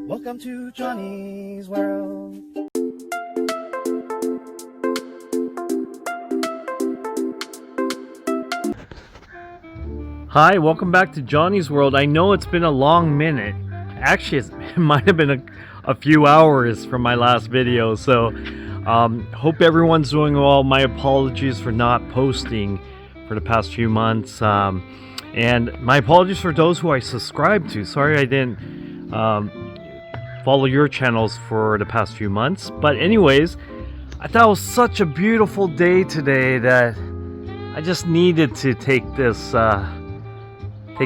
Welcome to Johnny's World. Hi, welcome back to Johnny's World. I know it's been a long minute. Actually, it might have been a few hours from my last video. So, hope everyone's doing well. My apologies for not posting for the past few months. And my apologies for those who I subscribed to. Sorry I didn't follow your channels for the past few months. But anyways, I thought it was such a beautiful day today that I just needed to take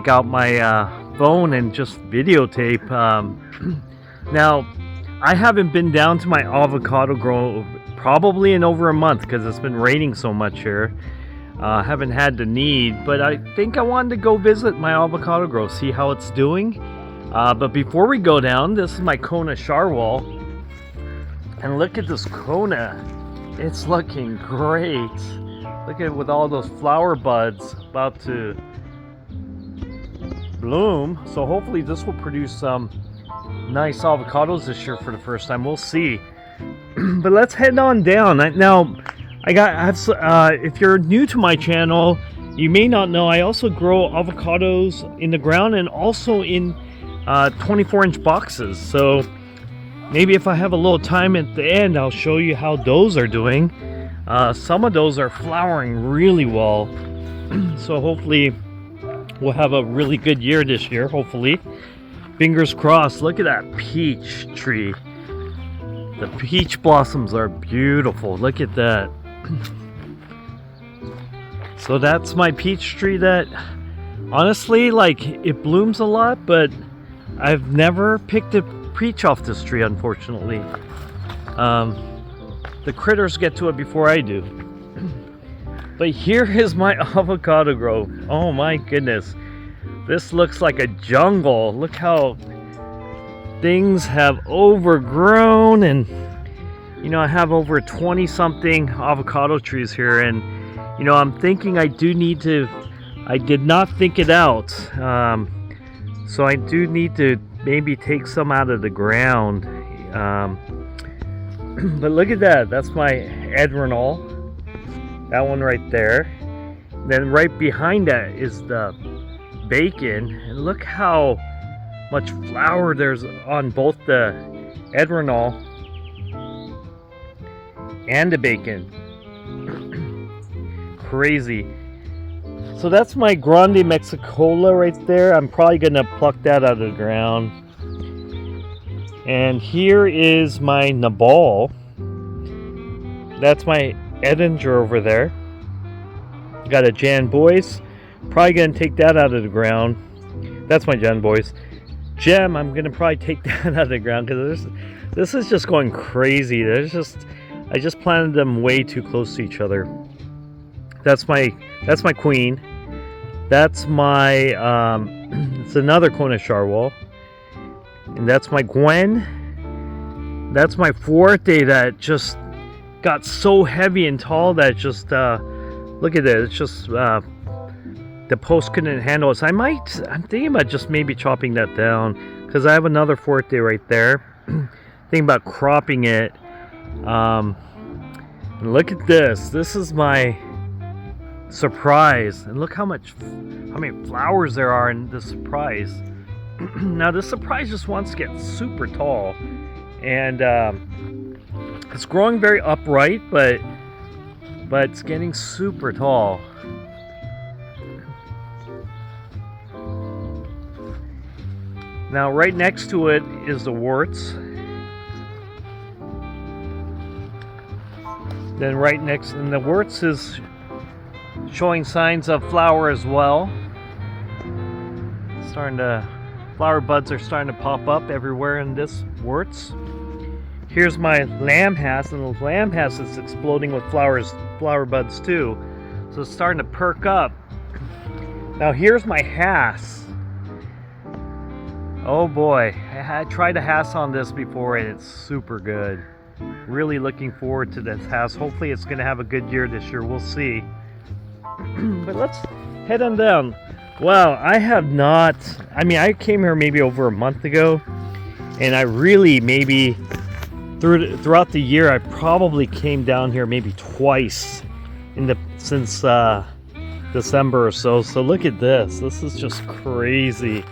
out my phone and just videotape. Now, I haven't been down to my avocado grove probably in over a month because it's been raining so much here. Haven't had the need, but I think I wanted to go visit my avocado grove, see how it's doing. But before we go down, this is my Kona Sharwal, and look at this Kona. It's looking great. Look at it with all those flower buds about to bloom. So hopefully this will produce some nice avocados this year for the first time. We'll see. But let's head on down. Now, if you're new to my channel, you may not know I also grow avocados in the ground and also in 24-inch boxes. So maybe if I have a little time at the end, I'll show you how those are doing. Some of those are flowering really well. So hopefully we'll have a really good year this year, hopefully. Fingers crossed. Look at that peach tree. The peach blossoms are beautiful. Look at that. So that's my peach tree that, honestly, like, it blooms a lot, but I've never picked a peach off this tree, unfortunately. The critters get to it before I do. But here is my avocado grove. Oh my goodness. This looks like a jungle. Look how things have overgrown, and you know, I have over 20 something avocado trees here, and you know, I'm thinking I did not think it out. So I do need to maybe take some out of the ground. But look at that. That's my Adrenal. That one right there. Then right behind that is the bacon. And look how much flower there's on both the Adrenal and the bacon. Crazy. So that's my Grande Mexicola right there. I'm probably gonna pluck that out of the ground. And here is my Nabal. That's my Edinger over there. Got a Jan Boyce. Probably gonna take that out of the ground. That's my Jan Boyce. Gem, I'm gonna probably take that out of the ground because this is just going crazy. I just planted them way too close to each other. That's my Queen. That's my it's another Kona Sharwal. And that's my Gwen. That's my Fuerte that just got so heavy and tall that just look at it. It's just the post couldn't handle it. So I'm thinking about just maybe chopping that down because I have another Fuerte right there. Thinking about cropping it. And look at this. This is my Surprise. And look how many flowers there are in this Surprise. Now this Surprise just wants to get super tall, and it's growing very upright, but it's getting super tall. Now right next to it is the Warts. Then right next, and the Warts is showing signs of flower as well. Flower buds are starting to pop up everywhere in this Warts. Here's my Lambhass, and the Lambhass is exploding with flower buds too. So it's starting to perk up. Now here's my Hass. Oh boy, I tried a Hass on this before and it's super good. Really looking forward to this Hass. Hopefully it's going to have a good year this year. We'll see. But let's head on down. Wow, I came here maybe over a month ago, And I really maybe throughout the year I probably came down here maybe twice since December or so. So look at this. This is just crazy.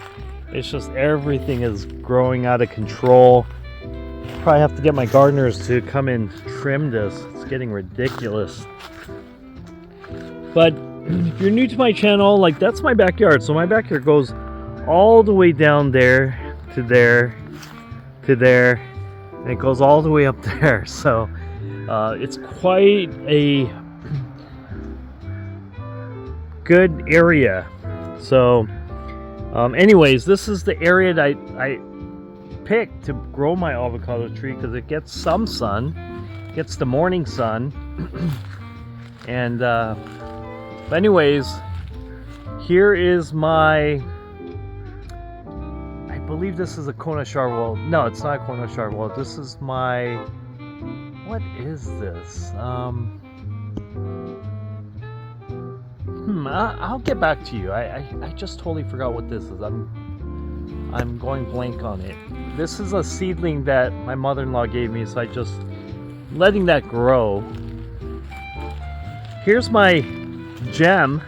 It's just everything is growing out of control. Probably have to get my gardeners to come and trim this. It's getting ridiculous. But if you're new to my channel, like, that's my backyard. So my backyard goes all the way down there to there to there, and it goes all the way up there. So it's quite a good area. So anyways, this is the area that I picked to grow my avocado tree because it gets some sun, gets the morning sun. And but anyways, here is my, I believe this is a Kona Sharwell. No, it's not a Kona Sharwell. This is my, what is this? I'll get back to you. I just totally forgot what this is. I'm going blank on it. This is a seedling that my mother-in-law gave me, so I just letting that grow. Here's my gem,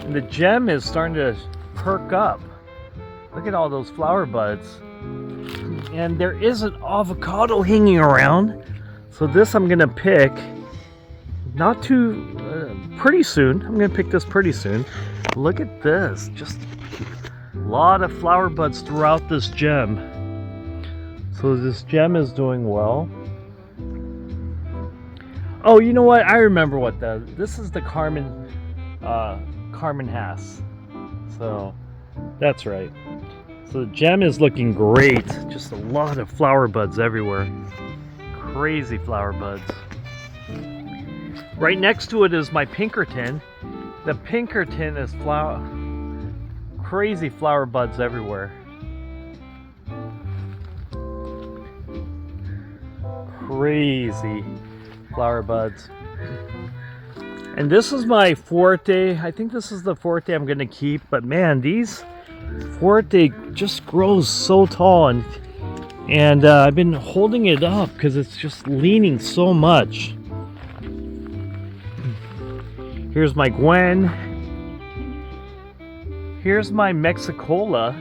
and the gem is starting to perk up. Look at all those flower buds, and there is an avocado hanging around. So this I'm gonna pick pretty soon. I'm gonna pick this pretty soon. Look at this, just a lot of flower buds throughout this gem. So this gem is doing well. Oh, you know what? I remember what this is the Carmen Hass. So that's right. So the gem is looking great. Just a lot of flower buds everywhere. Crazy flower buds. Right next to it is my Pinkerton. The Pinkerton is crazy flower buds everywhere. Crazy flower buds. And this is my Forte. I think this is the Forte I'm gonna keep, but man, these Forte just grows so tall, and I've been holding it up because it's just leaning so much. Here's my Gwen. Here's my Mexicola.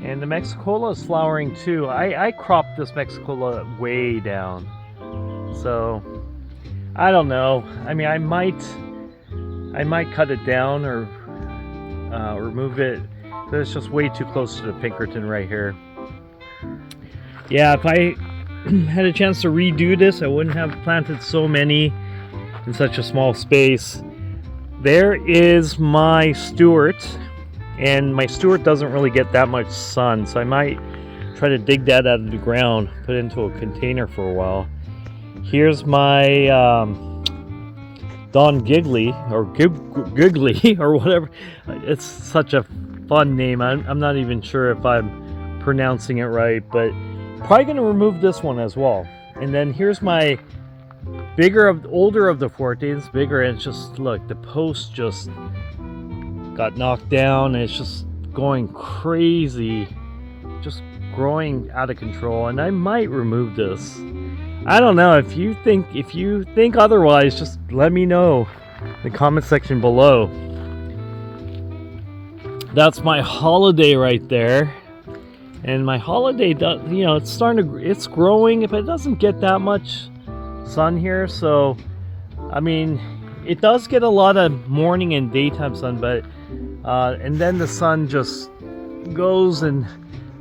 And the Mexicola is flowering too. I cropped this Mexicola way down. So I don't know. I mean, I might cut it down or remove it. But it's just way too close to the Pinkerton right here. Yeah, if I had a chance to redo this, I wouldn't have planted so many in such a small space. There is my Stewart, and my Stewart doesn't really get that much sun, so I might try to dig that out of the ground, put it into a container for a while. Here's my Don Giggly, or Giggly, or whatever. It's such a fun name. I'm not even sure if I'm pronouncing it right, but probably going to remove this one as well. And then here's my older of the Fortes, bigger, and it's just, look, the post just got knocked down, and it's just going crazy, just growing out of control. And I might remove this. I don't know. If you think otherwise, just let me know in the comment section below. That's my Holiday right there. And my Holiday does, it's growing, but it doesn't get that much sun here. So I mean, it does get a lot of morning and daytime sun, but and then the sun just goes and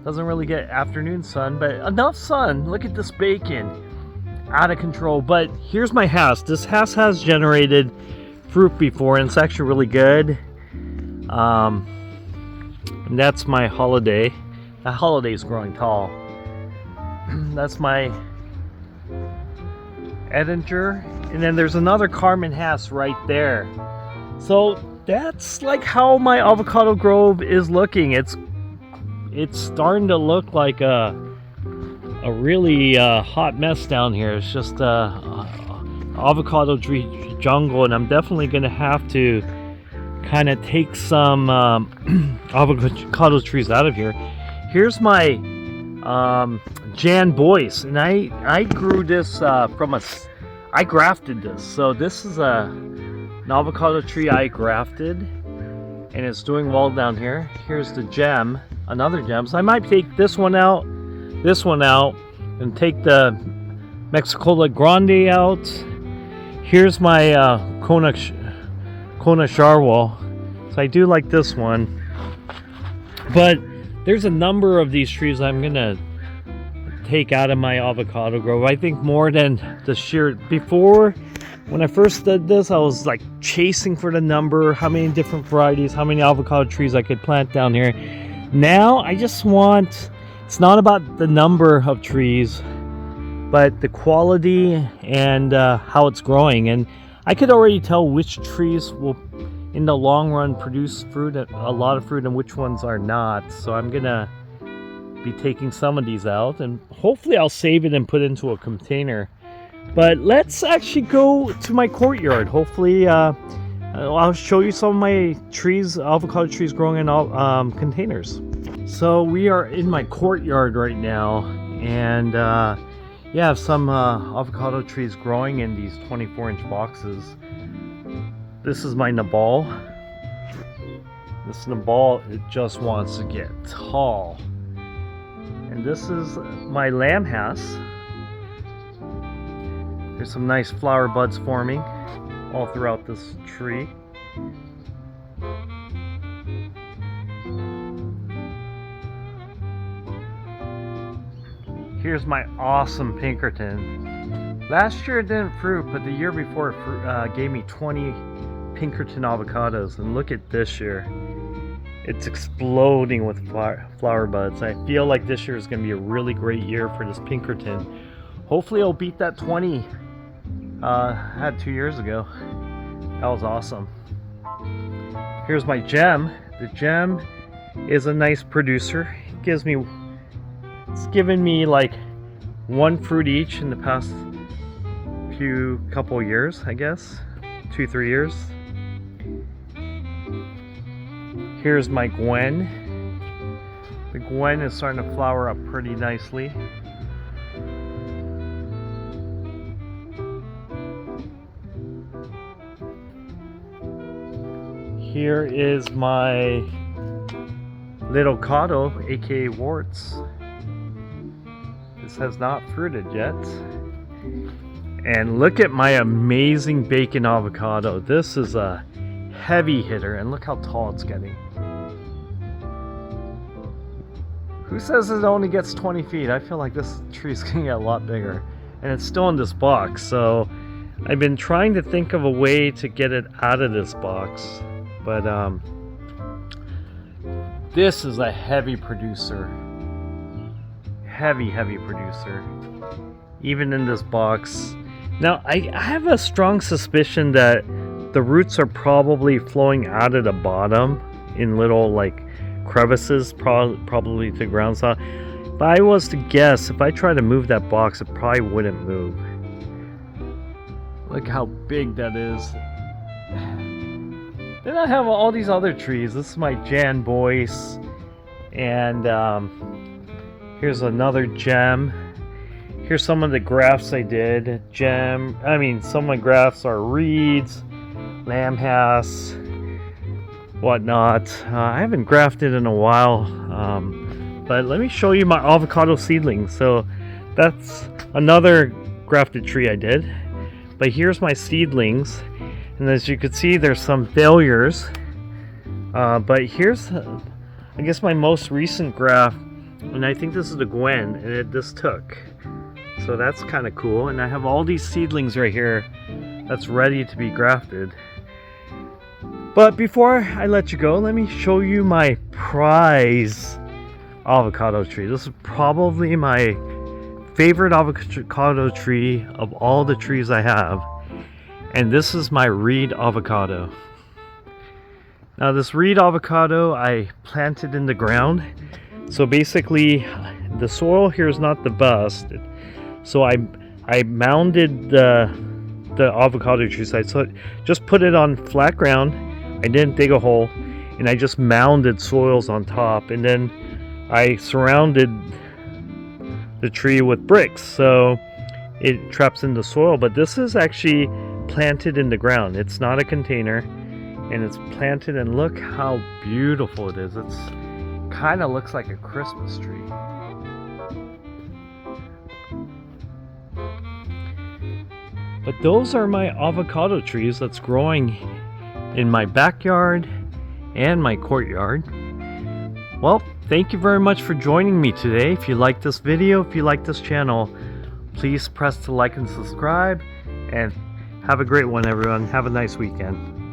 doesn't really get afternoon sun, but enough sun. Look at this bacon, out of control. But here's my Hass. This Hass has generated fruit before, and it's actually really good. And that's my Holiday. The Holiday is growing tall. That's my Edinger, and then there's another Carmen Hass right there. So that's like how my avocado grove is looking. It's starting to look like a really hot mess down here. It's just avocado tree jungle, and I'm definitely gonna have to kind of take some avocado trees out of here. Here's my Jan Boyce, and I grew this I grafted this. So this is an avocado tree I grafted, and it's doing well down here. Here's the gem, another gem. So I might take this one out, and take the Mexicola Grande out. Here's my Kona Sharwal. So I do like this one, but there's a number of these trees I'm gonna take out of my avocado grove. I think more than the sheer. Before, when I first did this, I was like chasing for the number, how many different varieties, how many avocado trees I could plant down here. Now I just want, it's not about the number of trees, but the quality and how it's growing. And I could already tell which trees will in the long run produce fruit, a lot of fruit, and which ones are not. So I'm gonna be taking some of these out, and hopefully I'll save it and put it into a container. But let's actually go to my courtyard. Hopefully I'll show you some of my trees, avocado trees growing in containers. So we are in my courtyard right now, and yeah, I have some avocado trees growing in these 24-inch boxes. This is my Nabal. This Nabal, it just wants to get tall. And this is my lamb has. There's some nice flower buds forming all throughout this tree. Here's my awesome Pinkerton. Last year it didn't fruit, but the year before it gave me 20 Pinkerton avocados. And look at this year. It's exploding with flower buds. I feel like this year is going to be a really great year for this Pinkerton. Hopefully I'll beat that 20 I had 2 years ago. That was awesome. Here's my gem. The gem is a nice producer. It's given me like one fruit each in the past couple years, I guess. 2-3 years. Here's my Gwen. The Gwen is starting to flower up pretty nicely. Here is my little Cotto, aka Warts. This has not fruited yet. And look at my amazing bacon avocado. This is a heavy hitter, and look how tall it's getting. Who says it only gets 20 feet? I feel like this tree's gonna get a lot bigger. And it's still in this box, so I've been trying to think of a way to get it out of this box. But this is a heavy producer. Heavy producer. Even in this box. Now, I have a strong suspicion that the roots are probably flowing out of the bottom in little like crevices, probably to ground soil. If I was to guess, if I try to move that box, it probably wouldn't move. Look how big that is. Then I have all these other trees. This is my Jan Boyce, and here's another gem. Here's some of the grafts I did. Some of my grafts are reeds, lambhass, whatnot. I haven't grafted in a while, but let me show you my avocado seedlings. So that's another grafted tree I did. But here's my seedlings, and as you can see, there's some failures. But here's, I guess, my most recent graft, and I think this is the Gwen, and this took. So that's kind of cool. And I have all these seedlings right here that's ready to be grafted. But before I let you go, let me show you my prize avocado tree. This is probably my favorite avocado tree of all the trees I have. And this is my reed avocado. Now this reed avocado I planted in the ground. So basically the soil here is not the best. So I mounded the avocado tree site. So just put it on flat ground. I didn't dig a hole, and I just mounded soils on top, and then I surrounded the tree with bricks so it traps in the soil, but this is actually planted in the ground. It's not a container, and it's planted, and look how beautiful it is. It's kind of looks like a Christmas tree. But those are my avocado trees that's growing in my backyard and my courtyard. Well, thank you very much for joining me today. If you like this video, if you like this channel, please press the like and subscribe, and have a great one, everyone. Have a nice weekend.